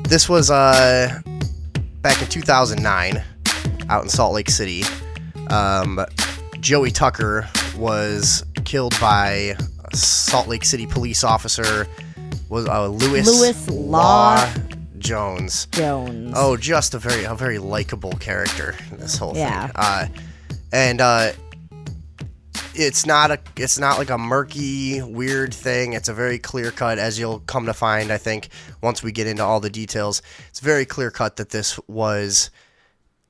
This was back in 2009 out in Salt Lake City. Joey Tucker was killed by a Salt Lake City police officer, was Louis Law Jones. Oh, just a very likable character in this whole thing. It's not like a murky, weird thing. It's a very clear cut, as you'll come to find, I think, once we get into all the details. It's very clear cut that this was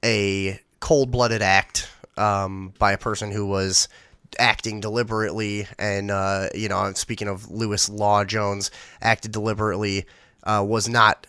a cold-blooded act by a person who was acting deliberately. And, speaking of Louis Law Jones, acted deliberately, was not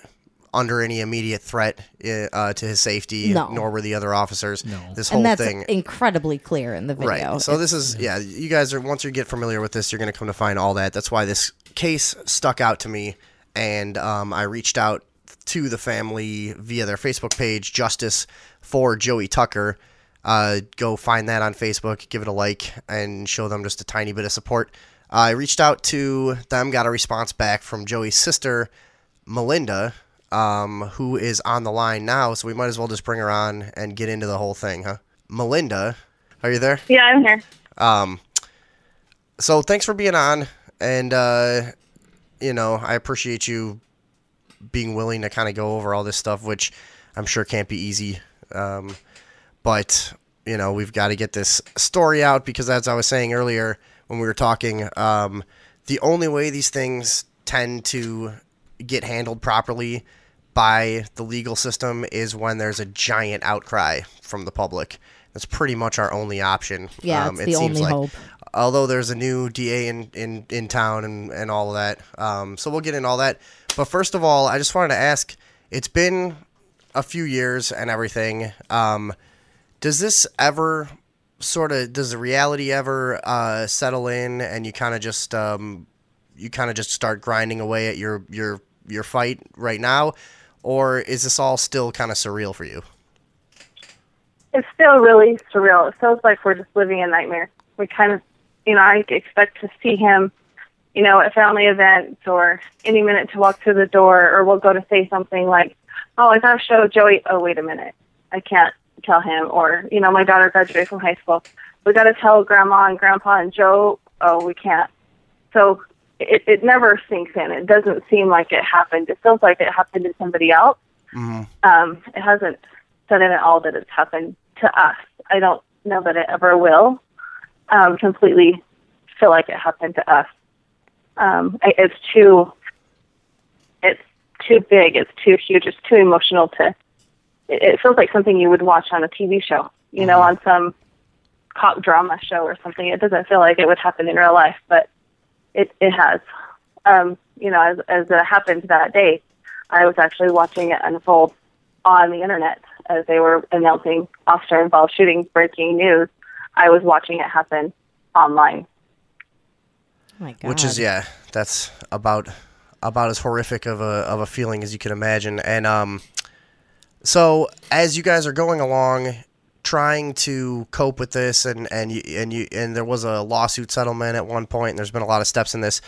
under any immediate threat to his safety, nor were the other officers. No. This whole thing incredibly clear in the video. Right. So this is, you guys are, once you get familiar with this, you're going to come to find all that. That's why this case stuck out to me, and I reached out to the family via their Facebook page, Justice for Joey Tucker. Go find that on Facebook, give it a like, and show them just a tiny bit of support. I reached out to them, got a response back from Joey's sister, Melinda, who is on the line now, so we might as well just bring her on and get into the whole thing, huh? Melinda, are you there? Yeah, I'm here. So thanks for being on, and, I appreciate you being willing to kind of go over all this stuff, which I'm sure can't be easy, but, we've got to get this story out, because as I was saying earlier when we were talking, the only way these things tend to get handled properly by the legal system is when there's a giant outcry from the public. That's pretty much our only option. Yeah, it's the only hope. Although there's a new DA in town and all of that. So we'll get into all that. But first of all, I just wanted to ask, it's been a few years and everything. Does this ever does the reality ever settle in, and you kind of just start grinding away at your fight right now, or is this all still kind of surreal for you? It's still really surreal. It feels like we're just living a nightmare. We kind of, I expect to see him, at family events or any minute to walk through the door, or we'll go to say something like, oh, I got to show Joey. Oh, wait a minute. I can't tell him. Or, my daughter graduated from high school. We got to tell Grandma and Grandpa and Joe. Oh, we can't. So it never sinks in. It doesn't seem like it happened. It feels like it happened to somebody else. Mm-hmm. It hasn't said in at all that it's happened to us. I don't know that it ever will completely feel like it happened to us. It's too big. It's too huge. It's too emotional it feels like something you would watch on a TV show, on some cop drama show or something. It doesn't feel like it would happen in real life, but it has. As it happened that day, I was actually watching it unfold on the internet as they were announcing officer-involved shooting, breaking news. I was watching it happen online. Oh my God. Which is, that's about as horrific of a feeling as you can imagine. And so as you guys are going along, trying to cope with this, and there was a lawsuit settlement at one point, and there's been a lot of steps in this.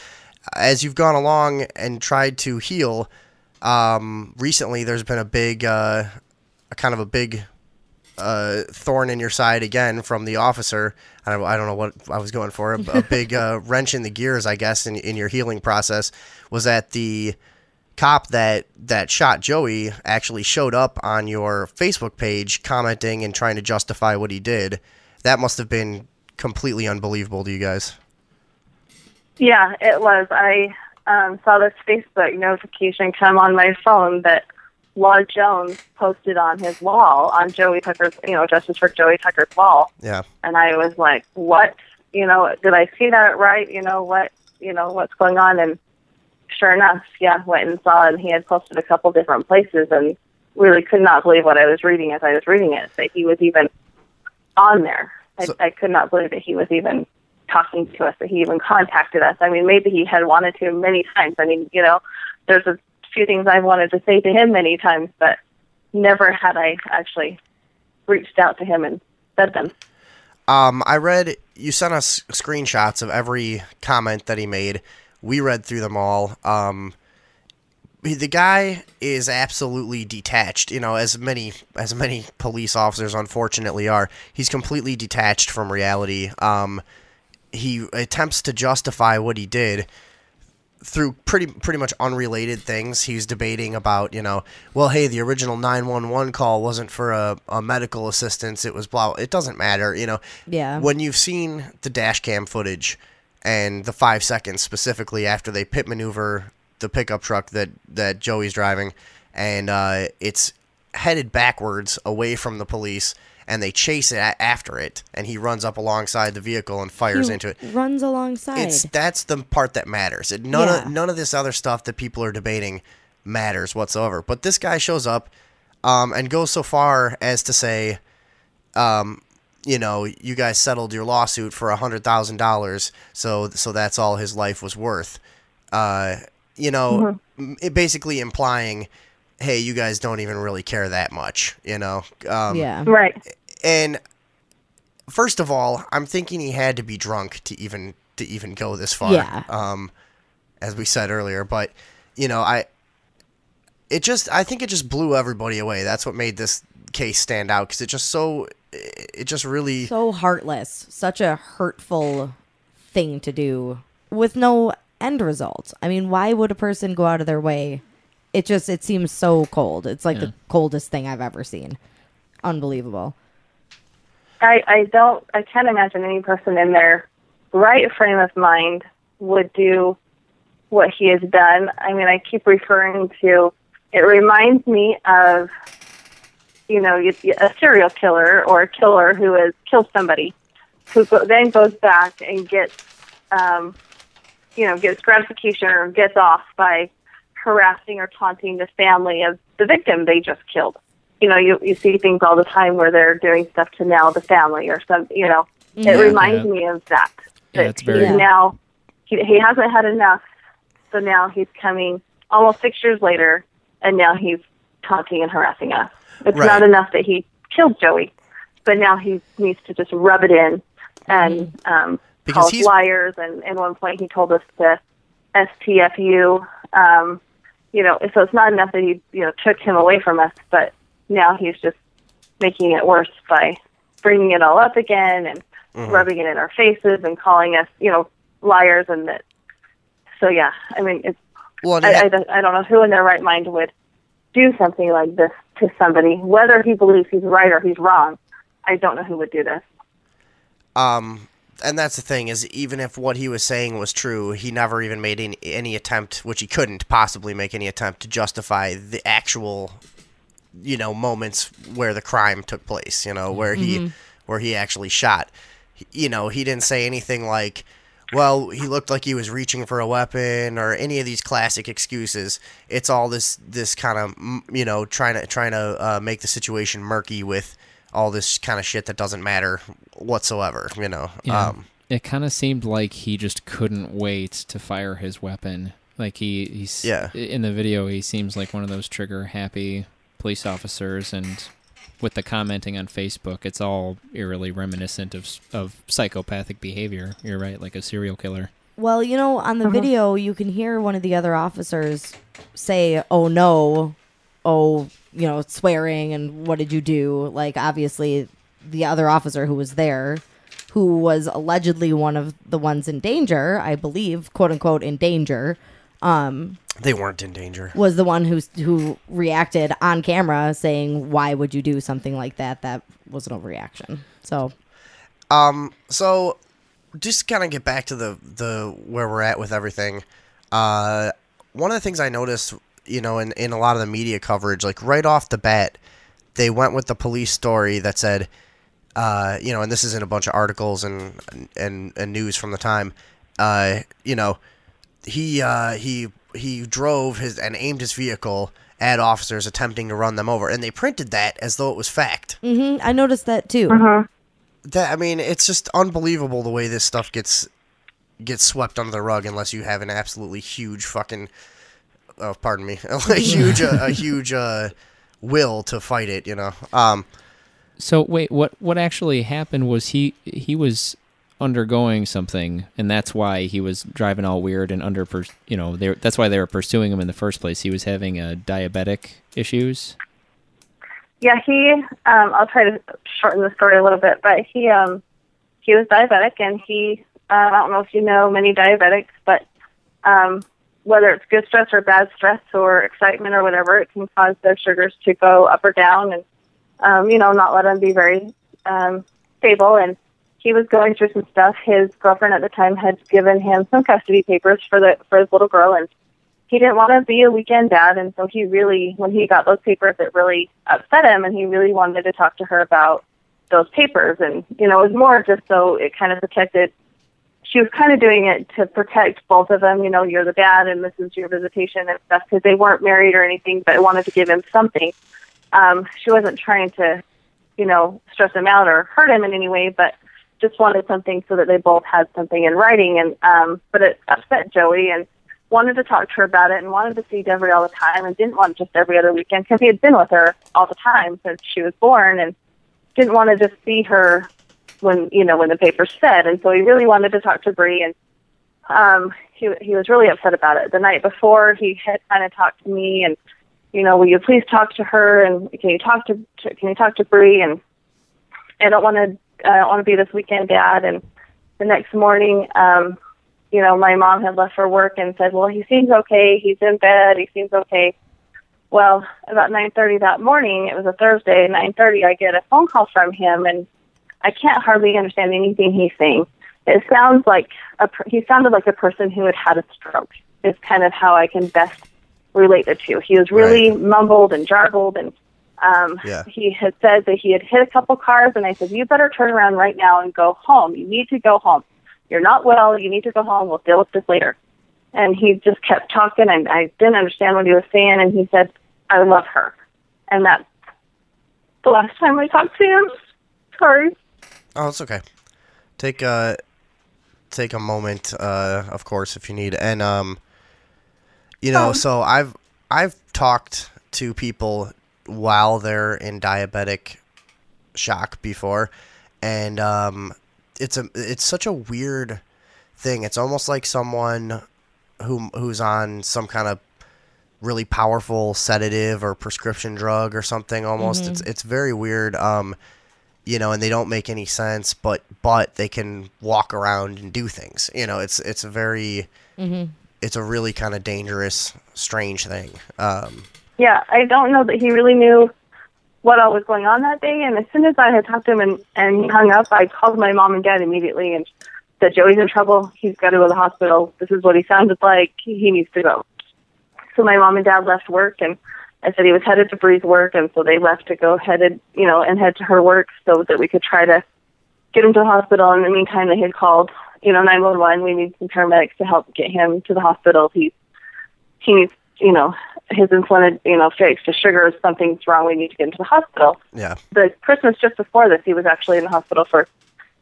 As you've gone along and tried to heal, recently there's been a big thorn in your side again from the officer. I don't know what I was going for. A big wrench in the gears, I guess, in your healing process, was that the cop that shot Joey actually showed up on your Facebook page commenting and trying to justify what he did. That must have been completely unbelievable to you guys. Yeah, it was. I saw this Facebook notification come on my phone that Law Jones posted on his wall, on Joey Tucker's, Justice for Joey Tucker's wall. Yeah. And I was like, what? Did I see that right? What's going on? And sure enough, went and saw it, and he had posted a couple different places, and really could not believe what I was reading as I was reading it, that he was even on there. I could not believe that he was even talking to us, that he even contacted us. I mean, maybe he had wanted to many times. I mean, there's a few things I've wanted to say to him many times, but never had I actually reached out to him and said them. I read, you sent us screenshots of every comment that he made. We read through them all. the guy is absolutely detached, as many police officers unfortunately are. He's completely detached from reality. He attempts to justify what he did through pretty much unrelated things. He's debating about, well, hey, the original 911 call wasn't for a medical assistance. It was blah. It doesn't matter, Yeah. When you've seen the dash cam footage and the 5 seconds specifically after they pit maneuver the pickup truck that Joey's driving, and it's headed backwards away from the police, and they chase it after it, and he runs up alongside the vehicle and fires into it. Runs alongside. That's the part that matters. None of this other stuff that people are debating matters whatsoever. But this guy shows up and goes so far as to say, you guys settled your lawsuit for $100,000, so that's all his life was worth. It basically implying, hey, you guys don't even really care that much, Yeah. Right. And first of all, I'm thinking he had to be drunk to even go this far. Yeah. As we said earlier, but I think it just blew everybody away. That's what made this case stand out, because it just really so heartless, such a hurtful thing to do with no end result. I mean, why would a person go out of their way? It seems so cold. It's like the coldest thing I've ever seen. Unbelievable. I can't imagine any person in their right frame of mind would do what he has done. I mean, I keep referring to, it reminds me of, a serial killer or a killer who has killed somebody, who then goes back and gets gratification or gets off by harassing or taunting the family of the victim they just killed. You see things all the time where they're doing stuff to now the family or some, it reminds me of that. It's very... Now, he hasn't had enough, so now he's coming almost 6 years later, and now he's taunting and harassing us. It's not enough that he killed Joey, but now he needs to just rub it in and call us liars, and at one point he told us to STFU, so it's not enough that he, took him away from us, but now he's just making it worse by bringing it all up again and rubbing it in our faces and calling us, liars. And that. So yeah, I mean, it's. Well, I don't know who in their right mind would do something like this to somebody, whether he believes he's right or he's wrong. I don't know who would do this. And that's the thing, is even if what he was saying was true, he never even made any attempt, which he couldn't possibly make any attempt to justify the actual, moments where the crime took place, where he actually shot. He didn't say anything like, well, he looked like he was reaching for a weapon, or any of these classic excuses. It's all this kind of, trying to make the situation murky with all this kind of shit that doesn't matter whatsoever, Yeah. It kind of seemed like he just couldn't wait to fire his weapon. Like he's in the video, he seems like one of those trigger-happy police officers, and with the commenting on Facebook, it's all eerily reminiscent of psychopathic behavior. You're right, like a serial killer. Well, on the video, you can hear one of the other officers say, "Oh no, swearing, and what did you do?" Like, obviously, the other officer who was there, who was allegedly one of the ones in danger, I believe, quote unquote, in danger. They weren't in danger. Was the one who reacted on camera saying, "Why would you do something like that?" That was an overreaction. So just kind of get back to the where we're at with everything. One of the things I noticed, in a lot of the media coverage, like right off the bat, they went with the police story that said, and this is in a bunch of articles and news from the time, he drove and aimed his vehicle at officers attempting to run them over, and they printed that as though it was fact. Mm-hmm. I noticed that too. It's just unbelievable the way this stuff gets swept under the rug unless you have an absolutely huge fucking, pardon me, a huge will to fight it. So wait, what actually happened was he was undergoing something, and that's why he was driving all weird and that's why they were pursuing him in the first place. He was having diabetic issues. Yeah, I'll try to shorten the story a little bit, but he was diabetic, and I don't know if you know many diabetics, but whether it's good stress or bad stress or excitement or whatever, it can cause their sugars to go up or down and, not let them be very stable. And he was going through some stuff. His girlfriend at the time had given him some custody papers for his little girl, and he didn't want to be a weekend dad. And so when he got those papers, it really upset him, and he really wanted to talk to her about those papers. And, it was more just so it kind of protected. She was kind of doing it to protect both of them. You're the dad and this is your visitation and stuff, because they weren't married or anything, but wanted to give him something. She wasn't trying to, stress him out or hurt him in any way, but just wanted something so that they both had something in writing. And but it upset Joey, and wanted to talk to her about it, and wanted to see Deborah all the time, and didn't want just every other weekend, because he had been with her all the time since she was born, and didn't want to just see her when the paper said. And so he really wanted to talk to Bree, and he was really upset about it. The night before, he had kind of talked to me, and will you please talk to her, and can you talk to Bree, and I don't want to be this weekend dad. And the next morning, my mom had left for work and said, well, he seems okay, he's in bed, he seems okay. Well, about 9:30 that morning, it was a Thursday, 9:30, I get a phone call from him, and I can't hardly understand anything he's saying. It sounds like he sounded like a person who had had a stroke, is kind of how I can best relate the two. He was really mumbled and jarbled, and he had said that he had hit a couple cars, and I said, you better turn around right now and go home. You need to go home. You're not well. You need to go home. We'll deal with this later. And he just kept talking, and I didn't understand what he was saying, and he said, I love her. And that's the last time I talked to him. Sorry. Oh, it's okay. Take a moment, of course, if you need. And so I've talked to people while they're in diabetic shock before, and it's such a weird thing. It's almost like someone who's on some kind of really powerful sedative or prescription drug or something. Almost, it's very weird. And they don't make any sense, but they can walk around and do things. It's a very, it's a really kind of dangerous, strange thing. Yeah, I don't know that he really knew what all was going on that day. And as soon as I had talked to him and he hung up, I called my mom and dad immediately and said, Joey's in trouble. He's got to go to the hospital. This is what he sounded like. He needs to go. So my mom and dad left work, and I said he was headed to Bree's work, and so they left to go head to her work so that we could try to get him to the hospital. In the meantime, they had called, 911. We need some paramedics to help get him to the hospital. He needs, his insulin, fixed. His sugar, something's wrong. We need to get him to the hospital. Yeah. The Christmas just before this, he was actually in the hospital for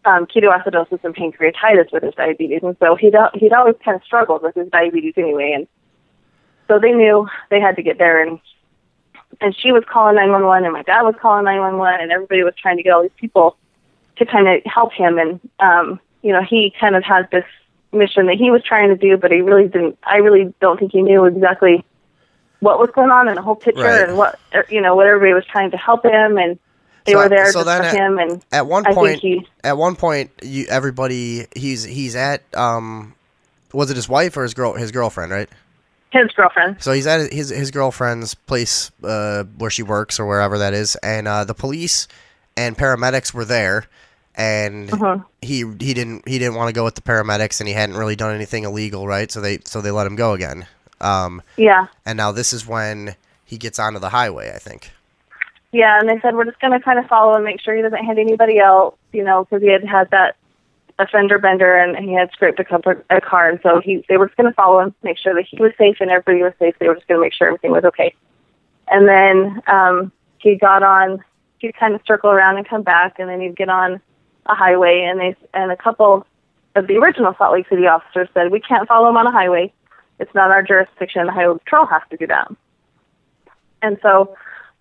ketoacidosis and pancreatitis with his diabetes, and so he'd always kind of struggled with his diabetes anyway, and so they knew they had to get there, and she was calling 911, and my dad was calling 911, and everybody was trying to get all these people to kind of help him, and he kind of had this mission that he was trying to do, but he really didn't. I really don't think he knew exactly what was going on in the whole picture, and what everybody was trying to help him, and they were there just for him. And at one point, everybody he's at was it his wife or his girlfriend, right? His girlfriend. So he's at his girlfriend's place where she works or wherever that is, and the police and paramedics were there, and he didn't want to go with the paramedics, and he hadn't really done anything illegal, right? So they let him go again. Yeah. And now this is when he gets onto the highway, I think. Yeah, and they said we're just going to kind of follow him, make sure he doesn't hit anybody else, because he had that a fender bender, and he had scraped a car, and so they were just going to follow him, make sure that he was safe and everybody was safe. They were just going to make sure everything was okay. And then he'd kind of circle around and come back, and then he'd get on a highway, and a couple of the original Salt Lake City officers said, we can't follow him on a highway. It's not our jurisdiction. The Highway Patrol has to do that. And so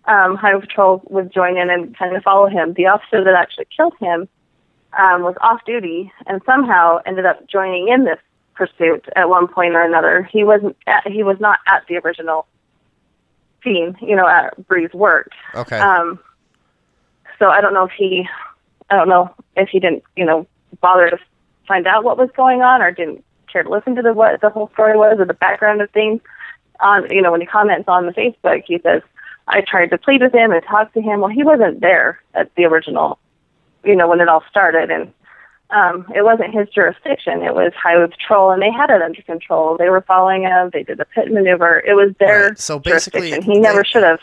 Highway Patrol would join in and kind of follow him. The officer that actually killed him, was off duty and somehow ended up joining in this pursuit at one point or another. He was not at the original scene, at Bree's work. Okay. So I don't know if he didn't, bother to find out what was going on or didn't care to listen to what the whole story was or the background of things. When he comments on the Facebook, he says, I tried to plead with him and talk to him. Well, he wasn't there at the original, when it all started. And it wasn't his jurisdiction. It was Highway Patrol, and they had it under control. They were following him. They did the pit maneuver. It was their So basically, jurisdiction. He never should have.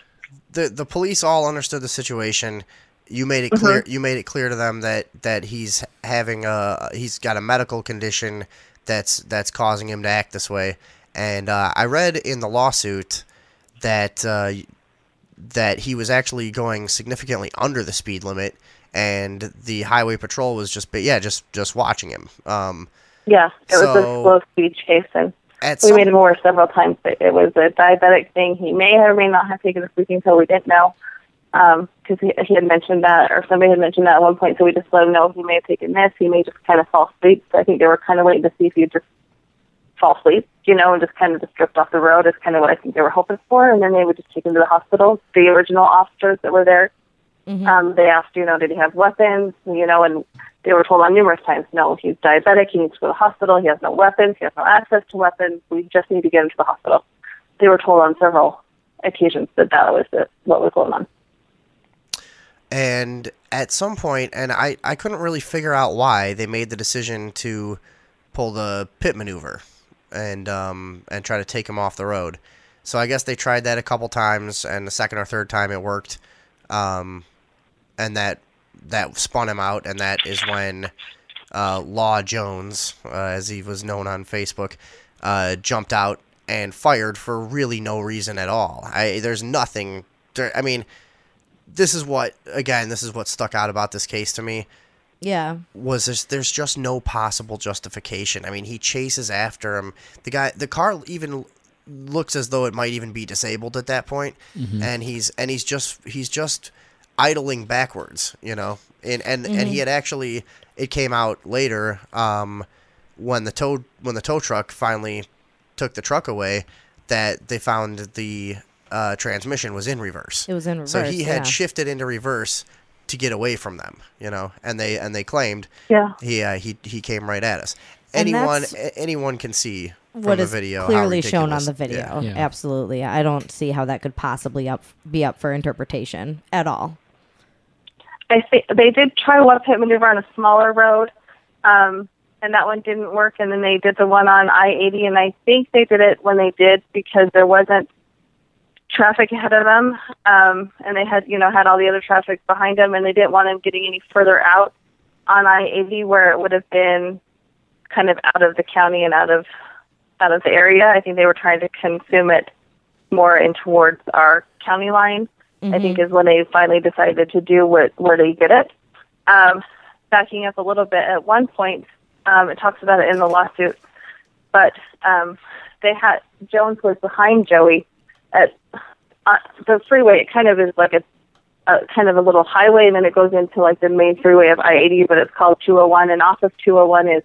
The police all understood the situation. You made it clear. You made it clear to them that he's having he's got a medical condition that's causing him to act this way. And I read in the lawsuit that that he was actually going significantly under the speed limit, and the Highway Patrol was just watching him. Yeah, it was a slow speed chase, and we made him aware several times that it was a diabetic thing. He may or may not have taken a sleeping pill. We didn't know because he had mentioned that, or somebody had mentioned that at one point. So we just let him know he may have taken this. He may just kind of fall asleep. So I think they were kind of waiting to see if he'd just fall asleep, and just kind of just drift off the road is kind of what I think they were hoping for. And then they would just take him to the hospital. The original officers that were there, they asked, did he have weapons? And they were told on numerous times, no, he's diabetic. He needs to go to the hospital. He has no weapons. He has no access to weapons. We just need to get him to the hospital. They were told on several occasions that was what was going on. And at some point, and I couldn't really figure out why they made the decision to pull the pit maneuver and try to take him off the road. So I guess they tried that a couple times, and the second or third time it worked, and that spun him out, and that is when Law Jones, as he was known on Facebook, jumped out and fired for really no reason at all. There's nothing. I mean, this is what stuck out about this case to me. Yeah. There's just no possible justification. I mean, he chases after him. The car even looks as though it might even be disabled at that point, and he's just idling backwards, and he had actually, it came out later when the tow truck finally took the truck away, that they found the transmission was in reverse. It was in reverse. So he had shifted into reverse to get away from them, and they claimed he came right at us. Anyone can see from the video clearly how shown on the video. Yeah. Absolutely. I don't see how that could possibly be up for interpretation at all. I think they did try one pit maneuver on a smaller road, and that one didn't work. And then they did the one on I-80, and I think they did it when they did because there wasn't traffic ahead of them, and they had had all the other traffic behind them, and they didn't want them getting any further out on I-80 where it would have been kind of out of the county and out of the area. I think they were trying to consume it more in towards our county line. I think is when they finally decided to do where they did it. Backing up a little bit, at one point, it talks about it in the lawsuit, but Jones was behind Joey at the freeway. It kind of is like a kind of a little highway, and then it goes into like the main freeway of I-80, but it's called 201, and off of 201 is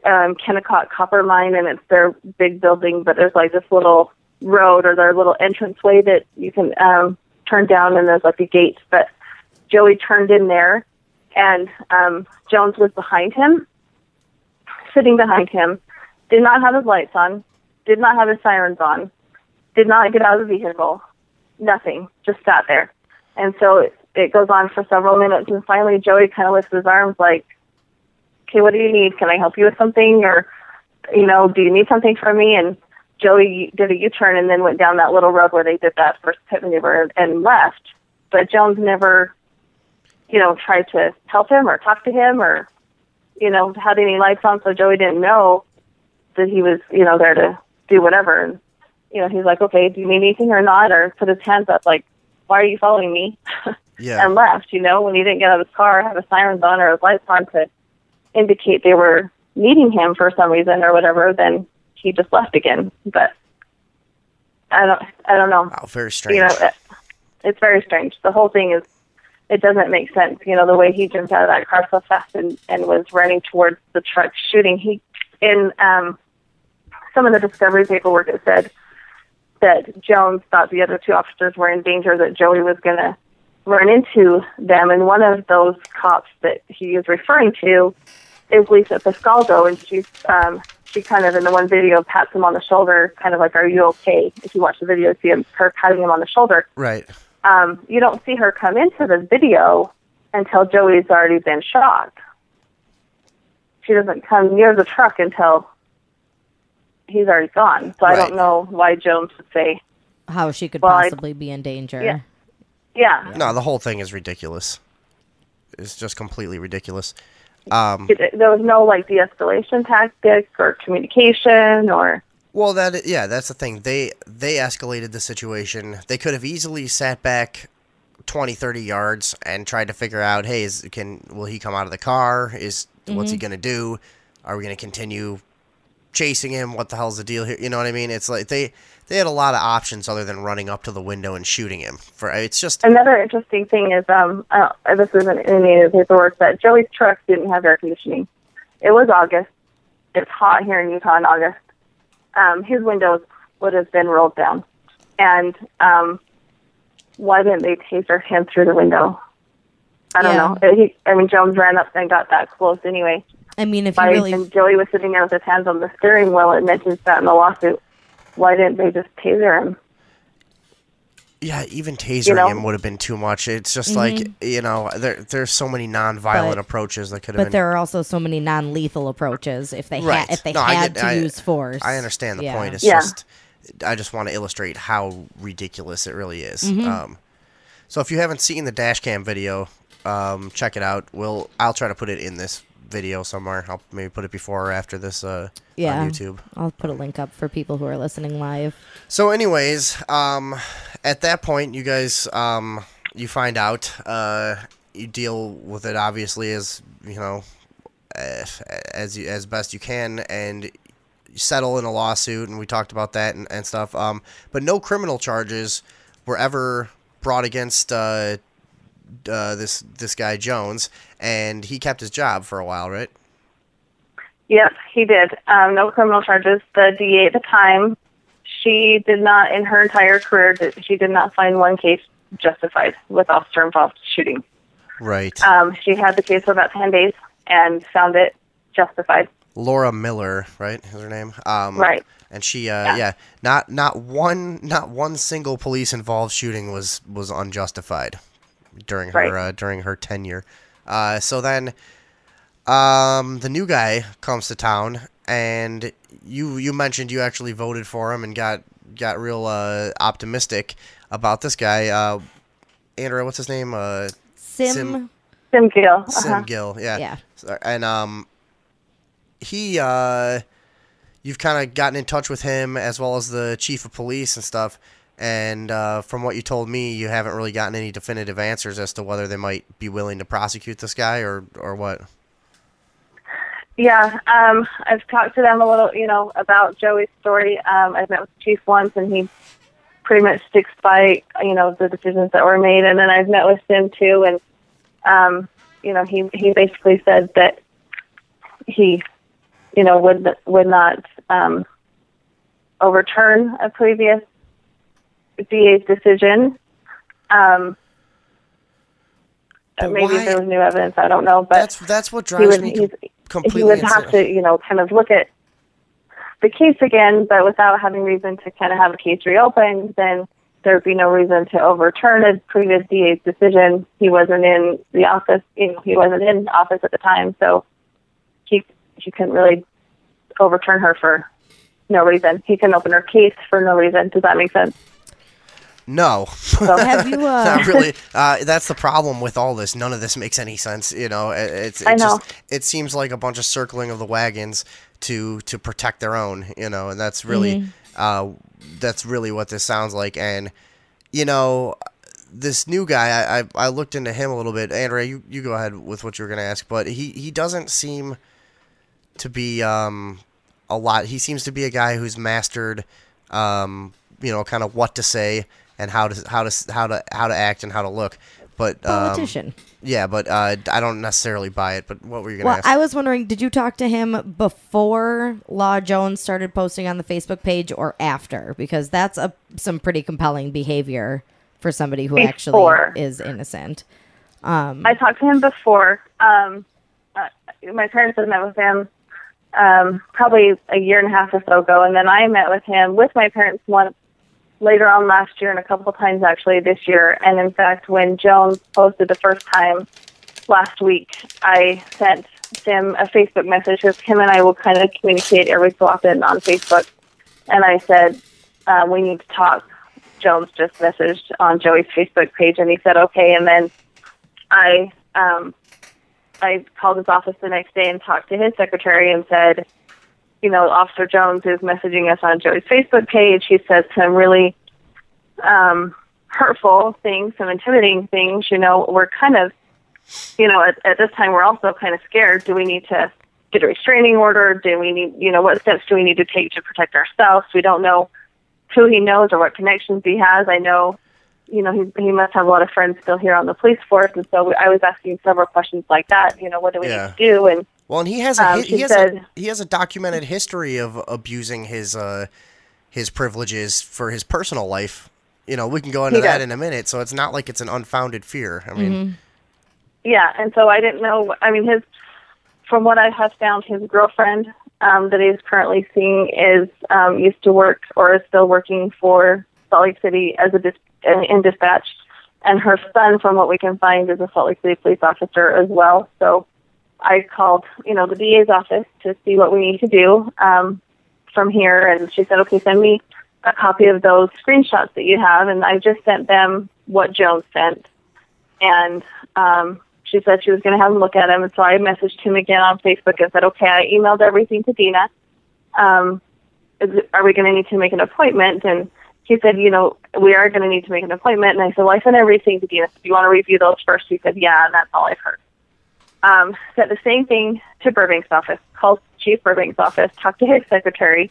Kennecott Copper Mine, and it's their big building, but there's like this little road or their little entranceway that you can turn down, and there's like a gate. But Joey turned in there, and Jones was behind him, sitting behind him, did not have his lights on, did not have his sirens on, did not get out of the vehicle, nothing, just sat there. And so it goes on for several minutes, and finally Joey kind of lifts his arms like, okay, what do you need? Can I help you with something? Or, do you need something from me? And Joey did a U-turn and then went down that little road where they did that first pit maneuver and left. But Jones never, tried to help him or talk to him or, had any lights on, so Joey didn't know that he was, there to do whatever. And, he's like, okay, do you need anything or not? Or put his hands up like, why are you following me? Yeah. And left, when he didn't get out of his car, have his sirens on or his lights on to indicate they were needing him for some reason or whatever, then he just left again. But I don't know. Wow, very strange. It's very strange. The whole thing is it doesn't make sense. You know, the way he jumped out of that car so fast and was running towards the truck shooting. He, in some of the discovery paperwork, it said that Jones thought the other two officers were in danger, that Joey was going to run into them. And one of those cops that he is referring to is Lisa Pascaldo, and she kind of, in the one video, pats him on the shoulder, kind of like, "Are you okay?" If you watch the video, see her patting him on the shoulder. Right. You don't see her come into the video until Joey's already been shot. She doesn't come near the truck until he's already gone. So Right. I don't know why Jones would say how she could possibly be in danger. Yeah. No, the whole thing is ridiculous. It's just completely ridiculous. There was no like de-escalation tactic or communication or. Well, that's the thing. They escalated the situation. They could have easily sat back 20, 30 yards and tried to figure out, hey, will he come out of the car? What's he going to do? Are we going to continue chasing him? What the hell's the deal here? You know what I mean? It's like they had a lot of options other than running up to the window and shooting him. It's just another interesting thing is this isn't in any of the paperwork, that Joey's truck didn't have air conditioning. It was August. It's hot here in Utah in August. His windows would have been rolled down. And why didn't they taser him through the window? I don't know. Jones ran up and got that close anyway. I mean, if you really... And Joey was sitting there with his hands on the steering wheel. It mentions that in the lawsuit. Why didn't they just taser him? Yeah, even tasering him would have been too much. It's just like, there's so many non-violent approaches that could have been. But there are also so many non-lethal approaches if they had to use force. I understand the point. It's just, I just want to illustrate how ridiculous it really is. So if you haven't seen the dash cam video, check it out. I'll try to put it in this video somewhere. I'll maybe put it before or after this on YouTube. I'll put a link up for people who are listening live. So anyways, at that point, you guys, you find out, you deal with it obviously as best you can, and you settle in a lawsuit, and we talked about that and stuff. But no criminal charges were ever brought against this guy Jones, and he kept his job for a while, right? Yes, he did. No criminal charges. The DA at the time, she did not, in her entire career, she did not find one case justified with officer-involved shooting. Right. She had the case for about 10 days and found it justified. Laura Miller, right, is her name? Right. And she, not one single police-involved shooting was unjustified during her tenure. So then, the new guy comes to town, and you mentioned you actually voted for him and got real optimistic about this guy. Andrea, what's his name? Sim Gill. Sim Gill, yeah. And you've kind of gotten in touch with him as well as the chief of police and stuff. And from what you told me, you haven't really gotten any definitive answers as to whether they might be willing to prosecute this guy or what. Yeah, I've talked to them a little, about Joey's story. I've met with the chief once, and he pretty much sticks by, the decisions that were made. And then I've met with Sim too, and he basically said that he, would not overturn a previous DA's decision. Maybe there was new evidence. I don't know, but that's what drives me completely. He would have to, kind of look at the case again, but without having reason to kind of have a case reopened. Then there'd be no reason to overturn a previous DA's decision. He wasn't in the office. He wasn't in office at the time, so he couldn't really overturn her for no reason. He can open her case for no reason. Does that make sense? No. So have you? Not really. That's the problem with all this. None of this makes any sense. It seems like a bunch of circling of the wagons to protect their own. And that's really what this sounds like. And this new guy, I looked into him a little bit. Andrea, you go ahead with what you were going to ask, but he doesn't seem to be a lot. He seems to be a guy who's mastered, kind of what to say and how to act and how to look. but politician. Yeah, but I don't necessarily buy it. But what were you going to ask? I was wondering, did you talk to him before Law Jones started posting on the Facebook page or after? Because that's some pretty compelling behavior for somebody who actually is innocent. I talked to him before. My parents had met with him probably a year and a half or so ago, and then I met with him with my parents once later on last year and a couple of times actually this year. And in fact, when Jones posted the first time last week, I sent him a Facebook message because him and I will kind of communicate every so often on Facebook. And I said, we need to talk. Jones just messaged on Joey's Facebook page, and he said, okay. And then I called his office the next day and talked to his secretary and said, you know, Officer Jones is messaging us on Joey's Facebook page. He said some really hurtful things, some intimidating things. You know, we're kind of, you know, at this time we're also kind of scared. Do we need to get a restraining order? Do we need, you know, what steps do we need to take to protect ourselves? We don't know who he knows or what connections he has. I know, you know, he must have a lot of friends still here on the police force, and so I was asking several questions like that. You know, what do we need to do? And well, and he has he has a documented history of abusing his privileges for his personal life. You know, we can go into that in a minute. So it's not like it's an unfounded fear. I mean, yeah, and so I didn't know. I mean, from what I have found, his girlfriend that he's currently seeing is used to work or is still working for Salt Lake City as in dispatch, and her son, from what we can find, is a Salt Lake City police officer as well. So I called, you know, the DA's office to see what we need to do from here, and she said, okay, send me a copy of those screenshots that you have, and I just sent them what Jones sent, and she said she was going to have him look at them, and so I messaged him again on Facebook and said, okay, I emailed everything to Dina. Are we going to need to make an appointment? And he said, you know, we are going to need to make an appointment. And I said, well, I sent everything to Dina. Do you want to review those first? He said, yeah, and that's all I've heard. Said the same thing to Burbank's office, called Chief Burbank's office, talked to his secretary,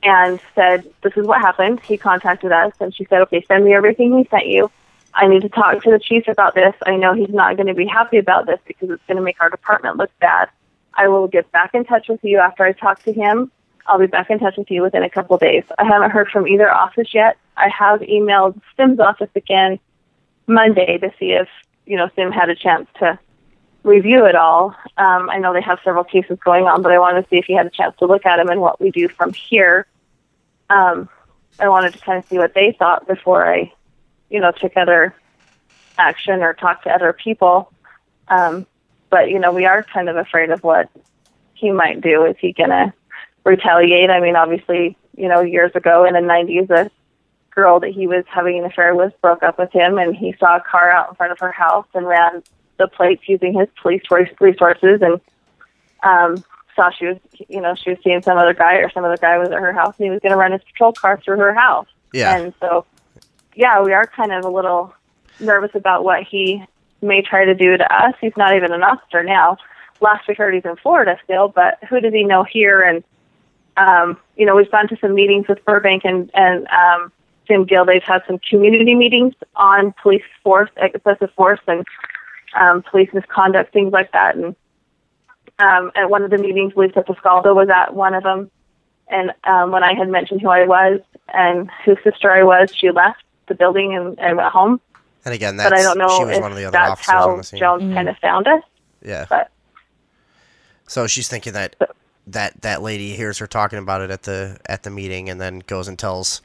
and said, this is what happened. He contacted us, and she said, okay, send me everything he sent you. I need to talk to the chief about this. I know he's not going to be happy about this because it's going to make our department look bad. I will get back in touch with you after I talk to him. I'll be back in touch with you within a couple of days. I haven't heard from either office yet. I have emailed Sim's office again Monday to see if, you know, Sim had a chance to review it all. I know they have several cases going on, but I wanted to see if he had a chance to look at them and what we do from here. I wanted to kind of see what they thought before I, you know, took other action or talked to other people. But, you know, we are kind of afraid of what he might do. Is he going to retaliate? I mean, obviously, you know, years ago in the 90s, a girl that he was having an affair with broke up with him, and he saw a car out in front of her house and ran the plates using his police resources, and saw she was seeing some other guy, or some other guy was at her house, and he was going to run his patrol car through her house. Yeah. And so, yeah, we are kind of a little nervous about what he may try to do to us. He's not even an officer now. Last we heard, he's in Florida still, but who does he know here? And you know, we've gone to some meetings with Burbank and Tim Gill. They've had some community meetings on police force, excessive force, and police misconduct, things like that. And at one of the meetings, Lisa Pascaldo was at one of them. And when I had mentioned who I was and whose sister I was, she left the building and went home. And again, but I don't know she was one of the other that's officers how on the scene. Jones kind of found us. Yeah. But so she's thinking that that lady hears her talking about it at the meeting, and then goes and tells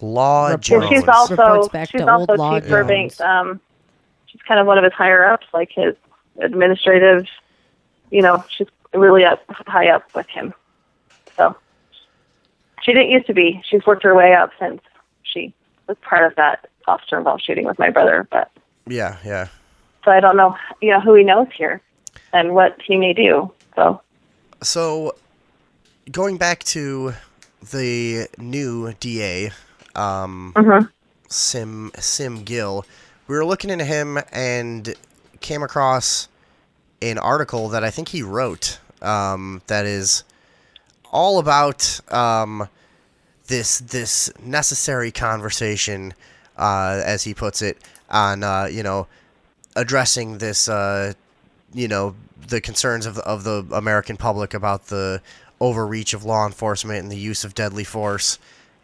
Law Jones. She's also Law Chief Burbank. She's kind of one of his higher ups, like his administrative. You know, she's really high up with him. So she didn't used to be. She's worked her way up since she was part of that officer involved shooting with my brother. But yeah. So I don't know, you know, who he knows here and what he may do. So going back to the new DA, Sim Gill, we were looking into him and came across an article that I think he wrote that is all about this necessary conversation as he puts it, on addressing this, the concerns of the American public about the overreach of law enforcement and the use of deadly force.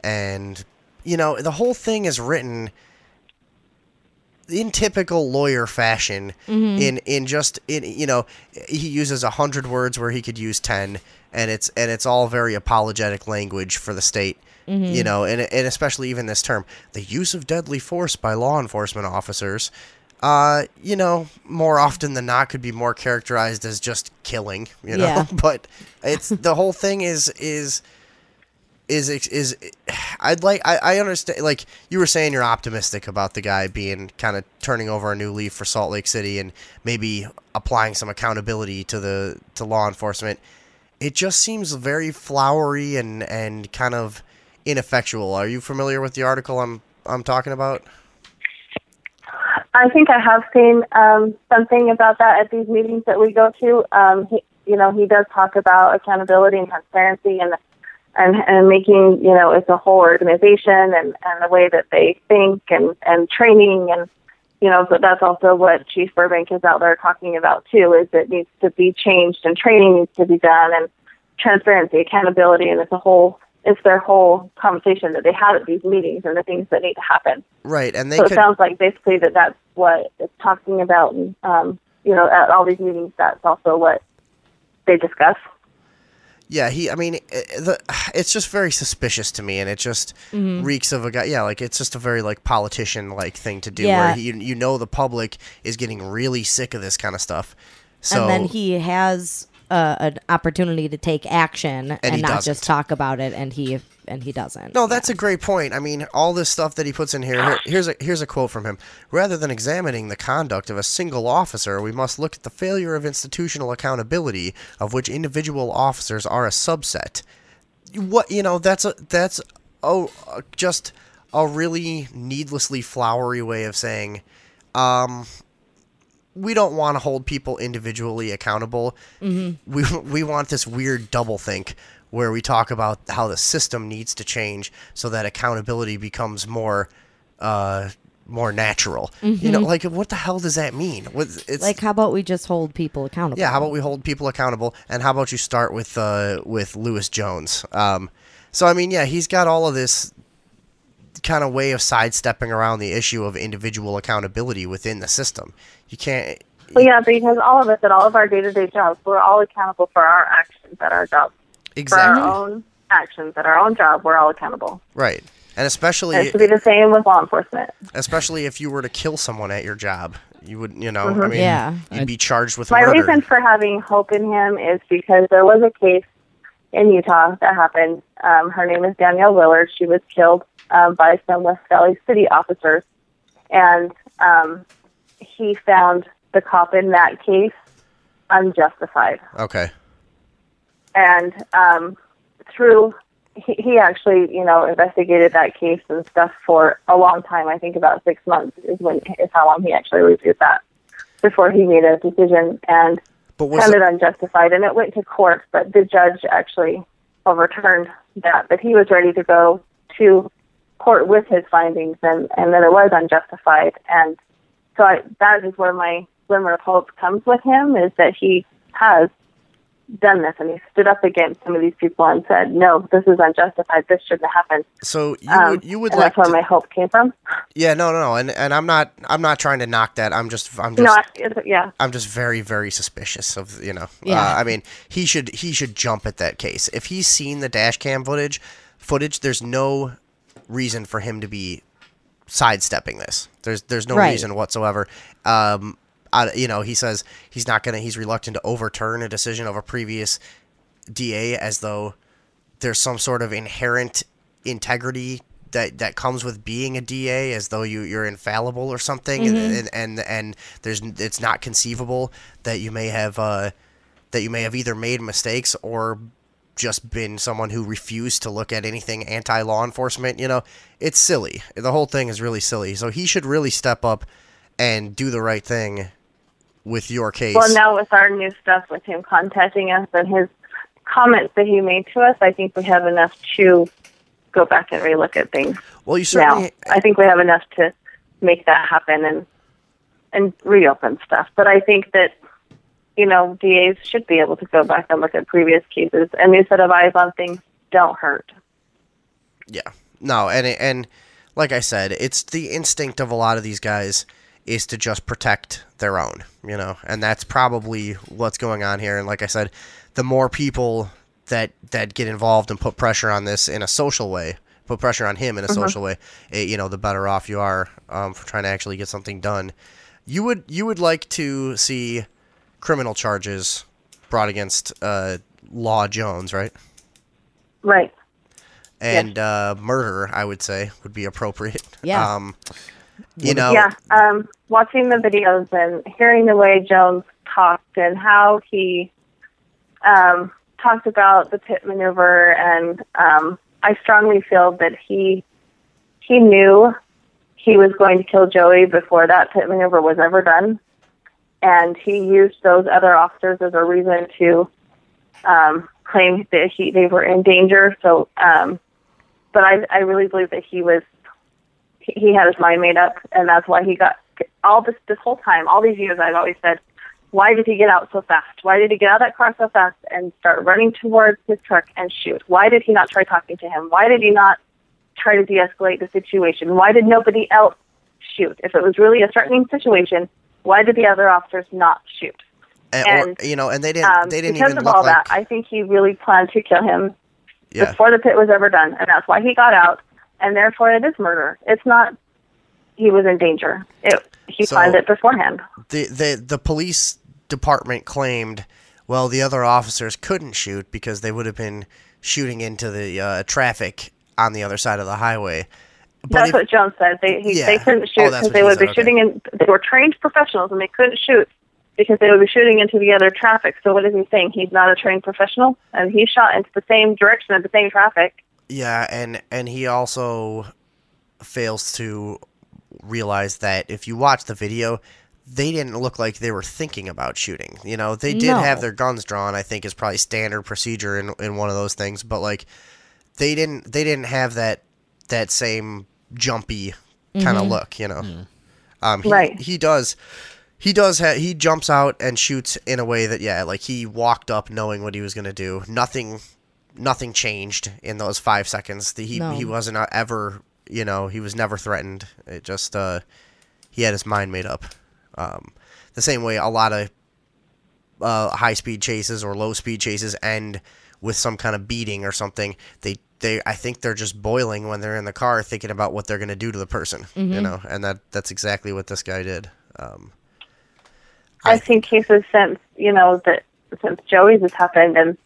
And, the whole thing is written in typical lawyer fashion. He uses 100 words where he could use 10, and it's all very apologetic language for the state. And especially even this term, the use of deadly force by law enforcement officers, more often than not could be more characterized as just killing, but it's, the whole thing is I understand, like you were saying, you're optimistic about the guy being kind of turning over a new leaf for Salt Lake City and maybe applying some accountability to law enforcement. It just seems very flowery and kind of ineffectual. Are you familiar with the article I'm talking about? I think I have seen something about that at these meetings that we go to. He does talk about accountability and transparency and making, it's a whole organization and the way that they think and training and, but that's also what Chief Burbank is out there talking about too, is it needs to be changed and training needs to be done and transparency, accountability, and it's their whole conversation that they have at these meetings and the things that need to happen. Right, and it sounds like basically that's what it's talking about. And, at all these meetings, that's also what they discuss. Yeah, it's just very suspicious to me, and it just reeks of a guy. Yeah, like it's just a very politician thing to do, where the public is getting really sick of this kind of stuff. So, and then he has an opportunity to take action and not just talk about it, and he doesn't. No, that's a great point. I mean, all this stuff that he puts in here. Here's a quote from him. Rather than examining the conduct of a single officer, we must look at the failure of institutional accountability, of which individual officers are a subset. That's just a really needlessly flowery way of saying, we don't want to hold people individually accountable. We want this weird doublethink where we talk about how the system needs to change so that accountability becomes more natural. What the hell does that mean? It's how about we just hold people accountable? Yeah, how about we hold people accountable, and how about you start with Lewis Jones? He's got all of this kind of way of sidestepping around the issue of individual accountability within the system. You can't. Well, yeah, because all of us at all of our day-to-day jobs, we're all accountable for our actions at our jobs. Exactly. For our own actions at our own job, we're all accountable. Right. And especially... And it should be the same with law enforcement. Especially if you were to kill someone at your job. You would, you'd be charged with murder. My reason for having hope in him is because there was a case in Utah that happened. Her name is Danielle Willard. She was killed by some West Valley City officers. And he found the cop in that case unjustified. Okay. And he actually, investigated that case and stuff for a long time. I think about 6 months is how long he actually reviewed that before he made a decision and found it unjustified. And it went to court, but the judge actually overturned that. But he was ready to go to court with his findings, and that it was unjustified. And so that is where my glimmer of hope comes with him, is that he has done this, and he stood up against some of these people and said, no, this is unjustified, this shouldn't happen. So you would and like that's where my hope came from. Yeah, no, and I'm not trying to knock that. I'm just very, very suspicious of, he should jump at that case. If he's seen the dash cam footage, there's no reason for him to be sidestepping this. There's no reason whatsoever. He says he's reluctant to overturn a decision of a previous DA, as though there's some sort of inherent integrity that comes with being a DA, as though you're infallible or something, and it's not conceivable that you may have either made mistakes or just been someone who refused to look at anything anti-law enforcement. It's silly. The whole thing is really silly. So he should really step up and do the right thing with your case. Well, now with our new stuff, with him contacting us and his comments that he made to us, I think we have enough to go back and relook at things. Well, you certainly. Now, I think we have enough to make that happen and reopen stuff. But I think that, DAs should be able to go back and look at previous cases. A new set of eyes on things don't hurt. Yeah. No, and like I said, it's the instinct of a lot of these guys is to just protect their own, and that's probably what's going on here. And like I said, the more people that get involved and put pressure on this in a social way, put pressure on him in a social way, the better off you are for trying to actually get something done. You would like to see criminal charges brought against Law Jones, right? Right. And murder, I would say, would be appropriate. Yeah. Yeah. Watching the videos and hearing the way Jones talked and how he talked about the pit maneuver, and I strongly feel that he knew he was going to kill Joey before that pit maneuver was ever done, and he used those other officers as a reason to claim that they were in danger. So, but I really believe that he had his mind made up, and that's why he got all this whole time, all these years. I've always said, why did he get out so fast? Why did he get out of that car so fast and start running towards his truck and shoot? Why did he not try talking to him? Why did he not try to de-escalate the situation? Why did nobody else shoot? If it was really a threatening situation, why did the other officers not shoot? And they didn't because even of look all like... that, I think he really planned to kill him Yeah. before the pit was ever done, and that's why he got out, and therefore it is murder. It's not he was in danger. He planned it beforehand. The police department claimed, well, the other officers couldn't shoot because they would have been shooting into the traffic on the other side of the highway. But that's what Jones said. They couldn't shoot because they would be shooting in. They were trained professionals, and they couldn't shoot because they would be shooting into the other traffic. So what is he saying? He's not a trained professional, and he shot into the same direction of the same traffic. Yeah, and he also fails to realize that if you watch the video, they didn't look like they were thinking about shooting. They did have their guns drawn, I think is probably standard procedure in one of those things, but like they didn't have that same jumpy kind of look, Right. He jumps out and shoots in a way that like he walked up knowing what he was going to do. Nothing changed in those 5 seconds. He wasn't ever, he was never threatened. It just he had his mind made up. The same way a lot of high-speed chases or low-speed chases end with some kind of beating or something. I think they're just boiling when they're in the car thinking about what they're going to do to the person, and that's exactly what this guy did. I've seen cases since Joey's has happened, and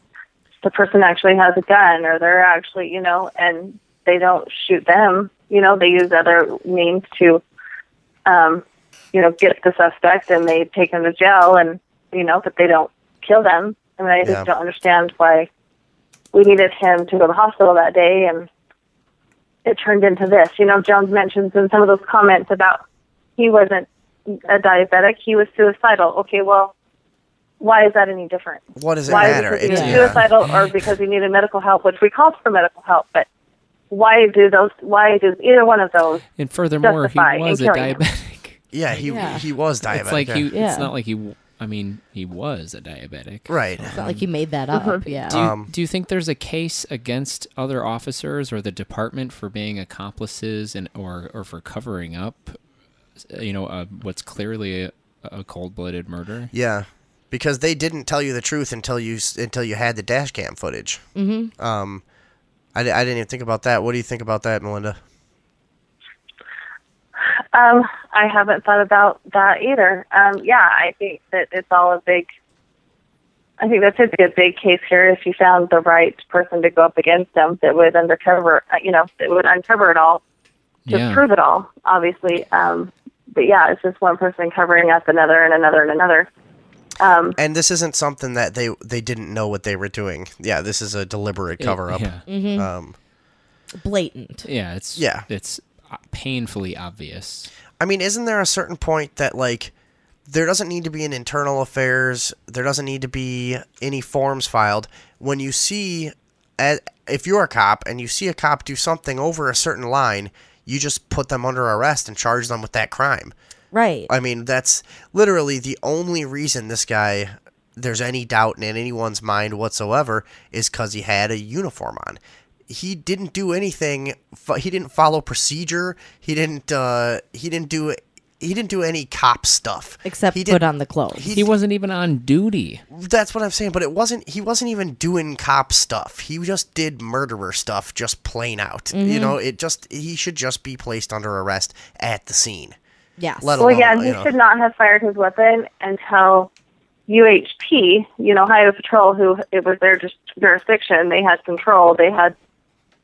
the person actually has a gun, or they're actually, and they don't shoot them. They use other means to, get the suspect, and they take them to jail, and, but they don't kill them. I mean, I just don't understand why we needed him to go to the hospital that day, and it turned into this. Jones mentions in some of those comments about he wasn't a diabetic, he was suicidal. Okay, well, why is that any different? What does it matter? Because he was suicidal or because he needed medical help, which we called for medical help, but why does either one of those And furthermore, he was a diabetic. Yeah, he was diabetic. It's like it's not like he was a diabetic. Right. It's not like he made that up. Yeah. Do you think there's a case against other officers or the department for being accomplices or for covering up, what's clearly a cold-blooded murder? Yeah, because they didn't tell you the truth until you had the dash cam footage. Mm-hmm. I didn't even think about that. What do you think about that, Melinda? I haven't thought about that either. I think that it's all I think that's a big case here if you found the right person to go up against them that would uncover it all, to prove it all, obviously. But it's just one person covering up another and another and another. And this isn't something that they didn't know what they were doing. Yeah, this is a deliberate cover-up. Blatant. Yeah, it's painfully obvious. I mean, isn't there a certain point that, like, there doesn't need to be an internal affairs, there doesn't need to be any forms filed. When you see if you're a cop and you see a cop do something over a certain line, you just put them under arrest and charge them with that crime. Right. I mean, that's literally the only reason this guy, there's any doubt in anyone's mind whatsoever, is because he had a uniform on. He didn't do anything. He didn't follow procedure. He didn't do any cop stuff Except put on the clothes. He wasn't even on duty. That's what I'm saying. But he wasn't even doing cop stuff. He just did murderer stuff, just plain out. Mm-hmm. You know, he should just be placed under arrest at the scene. Yes. Well, again, he should not have fired his weapon until UHP, Highway Patrol, who it was their jurisdiction. They had control.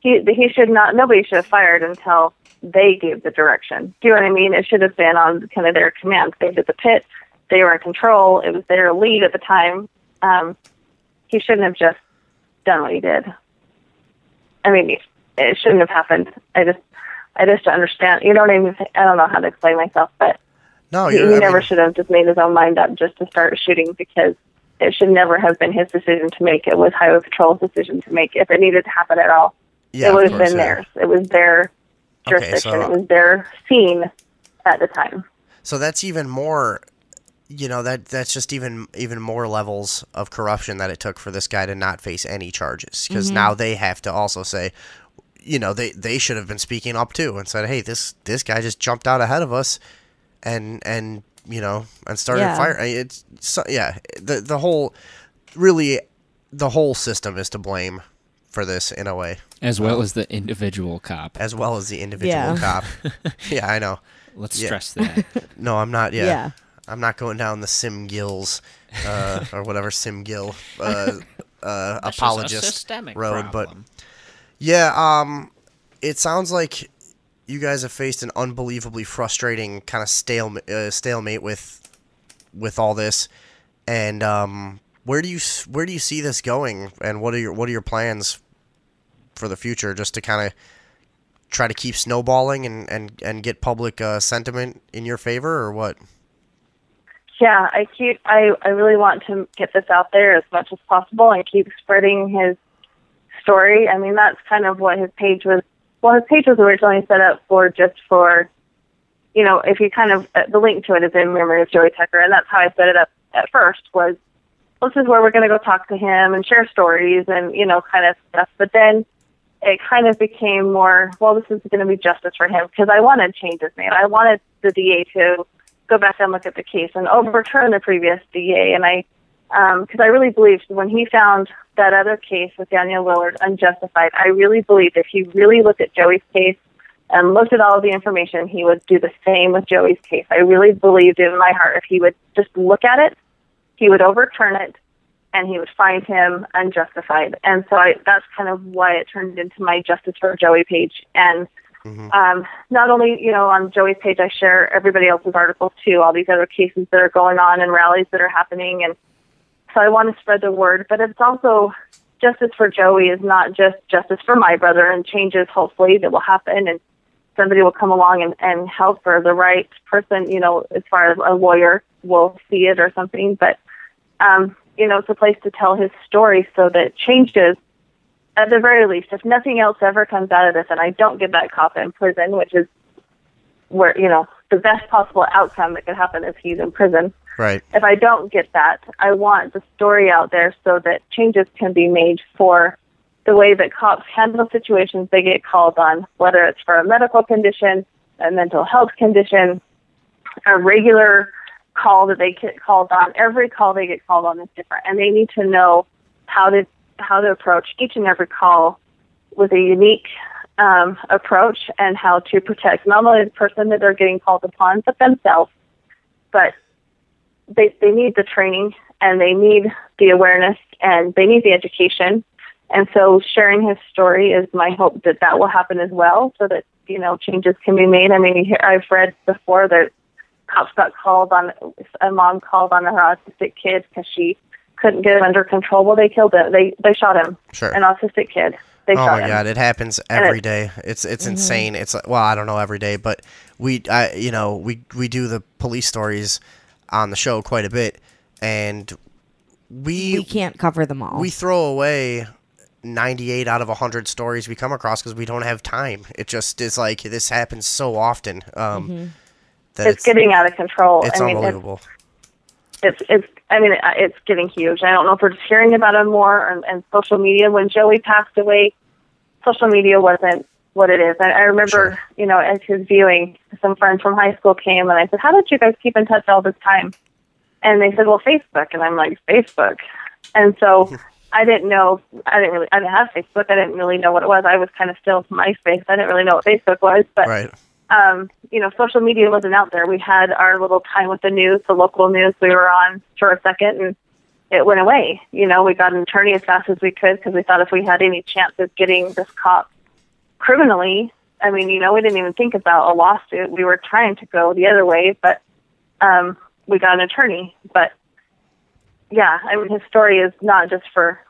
He should not. Nobody should have fired until they gave the direction. Do you know what I mean? It should have been on kind of their command. They did the pit. They were in control. It was their lead at the time. He shouldn't have just done what he did. I mean, it shouldn't have happened. I just don't understand. You know what I mean? I don't know how to explain myself, but no, he never should have just made his own mind up just to start shooting, because it should never have been his decision to make. It was Highway Patrol's decision to make if it needed to happen at all. Yeah, it would have been theirs. It was their jurisdiction. Okay, so, it was their scene at the time. So that's even more, that's just even more levels of corruption that it took for this guy to not face any charges, because now they have to also say, they should have been speaking up too and said, hey, this guy just jumped out ahead of us and started firing. It's the whole system is to blame for this in a way, as well as the individual cop. Cop. Yeah, I know. Let's stress that. No, I'm not. Yeah. I'm not going down the Sim Gills or whatever Sim Gill apologist road, problem. But yeah, it sounds like you guys have faced an unbelievably frustrating kind of stalemate with all this, and where do you see this going, and what are your plans for the future, just to kind of try to keep snowballing and get public sentiment in your favor, or what? Yeah, I really want to get this out there as much as possible and keep spreading his story. I mean, that's kind of what his page was. Well, his page was originally set up for if you kind of, the link to it is in memory of Joey Tucker, and that's how I set it up at first, was, this is where we're going to go talk to him and share stories and, kind of stuff. But then it kind of became more, this is going to be justice for him, because I wanted changes made. I wanted the DA to go back and look at the case and overturn the previous DA. And because I really believed when he found that other case with Daniel Willard unjustified, I really believed if he really looked at Joey's case and looked at all of the information, he would do the same with Joey's case. I really believed in my heart if he would just look at it, he would overturn it, and he would find him unjustified. And so that's kind of why it turned into my Justice for Joey page. And not only, on Joey's page, I share everybody else's articles too, all these other cases that are going on and rallies that are happening. And so I want to spread the word, but it's also justice for Joey is not just justice for my brother, and changes hopefully that will happen and somebody will come along and help, or the right person, as far as a lawyer will see it or something. But, it's a place to tell his story so that changes, at the very least, if nothing else ever comes out of this and I don't get that cop in prison, which is where, the best possible outcome that could happen is he's in prison. Right. If I don't get that, I want the story out there so that changes can be made for the way that cops handle situations they get called on, whether it's for a medical condition, a mental health condition, a regular call that they get called on. Every call they get called on is different, and they need to know how to approach each and every call with a unique approach, and how to protect not only the person that they're getting called upon, but themselves. But they need the training, and they need the awareness, and they need the education. And so sharing his story is my hope that will happen as well, so that, changes can be made. I mean, I've read before that cops got called on, a mom called on her autistic kid because she couldn't get him under control. Well, they killed him. They shot him. Sure. An autistic kid. They shot him. Oh my God, it happens every day. It's insane. It's I don't know every day, but we do the police stories on the show quite a bit, and we can't cover them all. We throw away 98 out of 100 stories we come across because we don't have time. It just is like this happens so often. That it's getting out of control. It's unbelievable. It's getting huge. I don't know if we're just hearing about it more and social media. When Joey passed away, social media wasn't what it is. I remember, as his viewing, some friends from high school came and I said, how did you guys keep in touch all this time? And they said, well, Facebook. And I'm like, Facebook. And so I didn't know, I didn't have Facebook. I didn't really know what it was. I was kind of still MySpace. I didn't really know what Facebook was, but, right. Social media wasn't out there. We had our little time with the news, the local news we were on for a second, and it went away. We got an attorney as fast as we could because we thought if we had any chance of getting this cop criminally, we didn't even think about a lawsuit. We were trying to go the other way, but we got an attorney. But, yeah, his story is not just for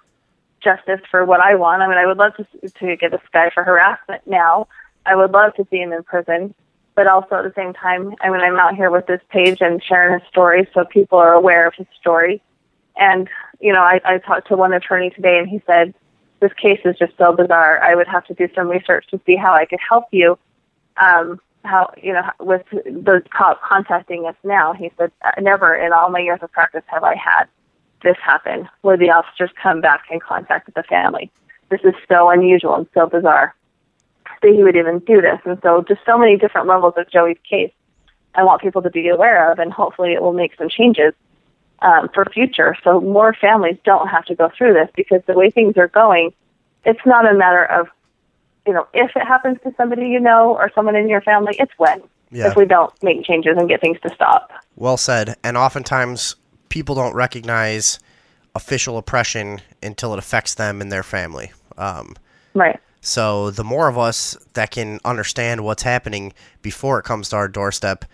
justice for what I want. I would love to get this guy for harassment now. I would love to see him in prison. But also at the same time, I'm out here with this page and sharing his story so people are aware of his story. And, I talked to one attorney today and he said, this case is just so bizarre. I would have to do some research to see how I could help you. With the cop contacting us now, he said, never in all my years of practice have I had this happen where the officers come back and contact the family. This is so unusual and so bizarre that he would even do this. And so just so many different levels of Joey's case I want people to be aware of, and hopefully it will make some changes for future so more families don't have to go through this, because the way things are going, it's not a matter of, if it happens to somebody or someone in your family, it's when. Yeah. If we don't make changes and get things to stop. Well said. And oftentimes people don't recognize official oppression until it affects them and their family. Right. So the more of us that can understand what's happening before it comes to our doorstep,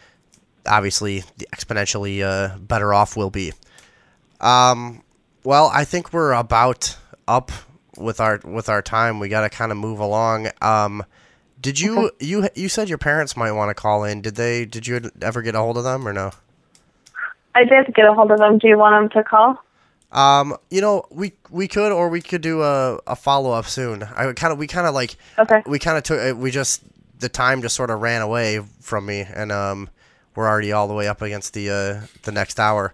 obviously the exponentially better off we'll be. Well, I think we're about up with our time. We got to kind of move along. Did you you said your parents might want to call in? Did you ever get a hold of them or no? I did get a hold of them. Do you want them to call? We could, or we could do a follow up soon. The time just sort of ran away from me, and we're already all the way up against the next hour.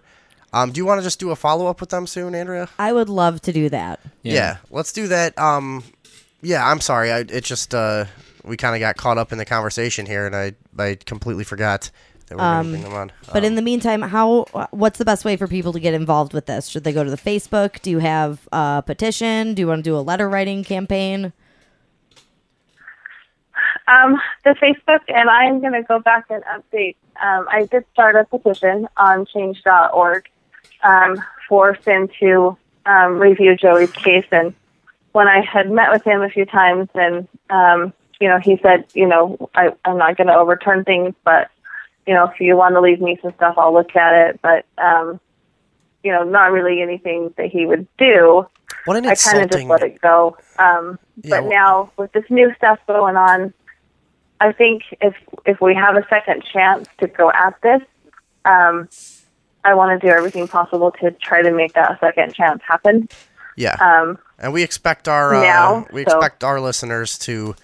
Do you want to just do a follow up with them soon, Andrea? I would love to do that. Yeah, let's do that. Yeah, I'm sorry. We kind of got caught up in the conversation here, and I completely forgot that we're going to bring them on. But in the meantime, what's the best way for people to get involved with this? Should they go to the Facebook? Do you have a petition? Do you want to do a letter writing campaign? The Facebook, and I'm going to go back and update. I did start a petition on change.org for Finn to review Joey's case. And when I had met with him a few times, and he said, I'm not going to overturn things, but if you want to leave me some stuff, I'll look at it. But not really anything that he would do. What an I kind of just let it go. But now with this new stuff going on, I think if we have a second chance to go at this, I want to do everything possible to try to make that second chance happen. Yeah. And we expect our expect our listeners to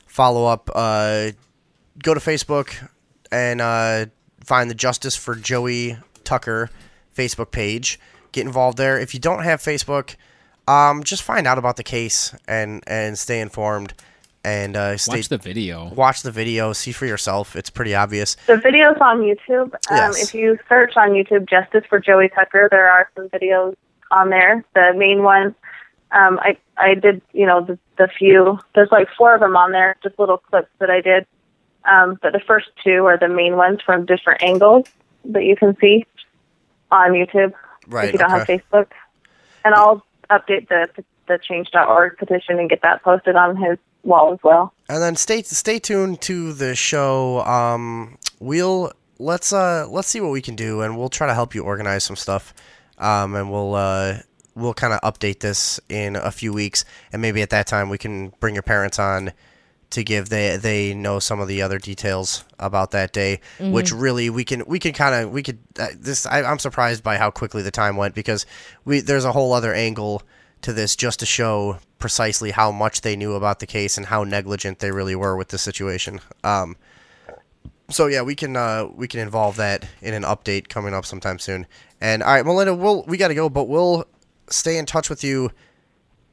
follow up. Go to Facebook and find the Justice for Joey Tucker Facebook page. Get involved there. If you don't have Facebook, just find out about the case and stay informed. And watch the video. Watch the video. See for yourself. It's pretty obvious. The video's on YouTube. Yes. If you search on YouTube Justice for Joey Tucker, there are some videos on there. The main one, I did, the few. There's like 4 of them on there, just little clips that I did. But the first 2 are the main ones from different angles that you can see on YouTube. Right. If you don't have Facebook. And I'll update the change.org petition and get that posted on his wall as well. And then stay tuned to the show. Let's see what we can do, and we'll try to help you organize some stuff. And we'll kind of update this in a few weeks, and maybe at that time we can bring your parents on to give they know some of the other details about that day, which really I'm surprised by how quickly the time went, because there's a whole other angle to this just to show precisely how much they knew about the case and how negligent they really were with the situation. So yeah, we can involve that in an update coming up sometime soon. And all right, Melinda, we got to go, but we'll stay in touch with you.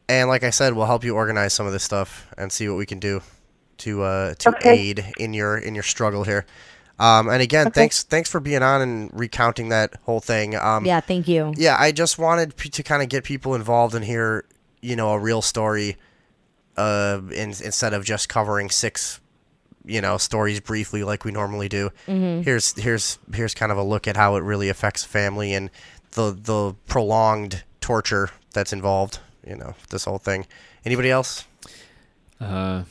And like I said, we'll help you organize some of this stuff and see what we can do to aid in your struggle here. And again, thanks for being on and recounting that whole thing. Yeah, thank you. Yeah, I just wanted to kind of get people involved and hear, a real story, instead of just covering 6, stories briefly like we normally do. Mm-hmm. Here's kind of a look at how it really affects family and the prolonged torture that's involved. This whole thing. Anybody else? No.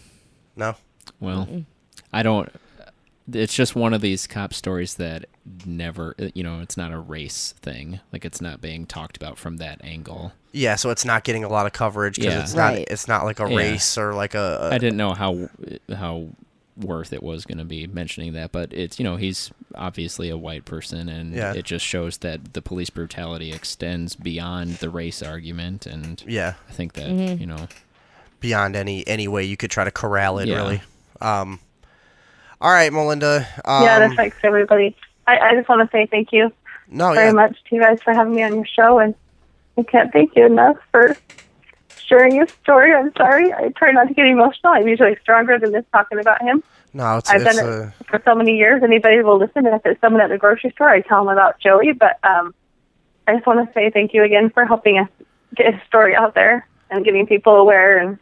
Well, I don't. It's just one of these cop stories that never, it's not a race thing. Like, it's not being talked about from that angle. Yeah, so it's not getting a lot of coverage because it's not like a race or like a. I didn't know how worth it was going to be mentioning that, but it's, he's obviously a white person, and it just shows that the police brutality extends beyond the race argument, and I think that, beyond any way you could try to corral it, really. All right, Melinda. That affects everybody. I just want to say thank you very much to you guys for having me on your show, and I can't thank you enough for sharing your story. I'm sorry. I try not to get emotional. I'm usually stronger than this talking about him. No, I've done it for so many years. Anybody will listen, and if it's someone at the grocery store, I tell them about Joey. But I just want to say thank you again for helping us get his story out there and getting people aware and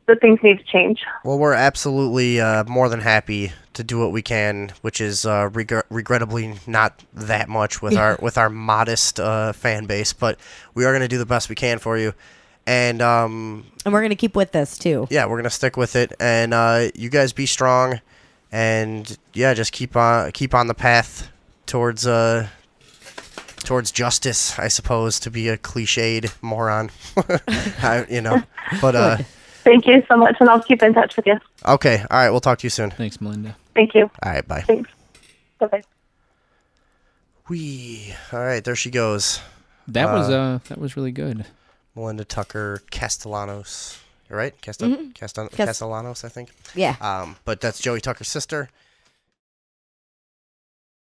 that things need to change. Well, we're absolutely more than happy to do what we can, which is regrettably not that much with our modest fan base, but we are going to do the best we can for you. And we're going to keep with this, too. Yeah, we're going to stick with it. And you guys be strong. And, just keep on the path towards justice, I suppose, to be a cliched moron. But thank you so much, and I'll keep in touch with you. Okay. All right, we'll talk to you soon. Thanks, Melinda. Thank you. All right, bye. Thanks. Bye-bye. All right, there she goes. That was really good. Melinda Tucker Castellanos. Right? Castellanos, I think. Yeah. But that's Joey Tucker's sister.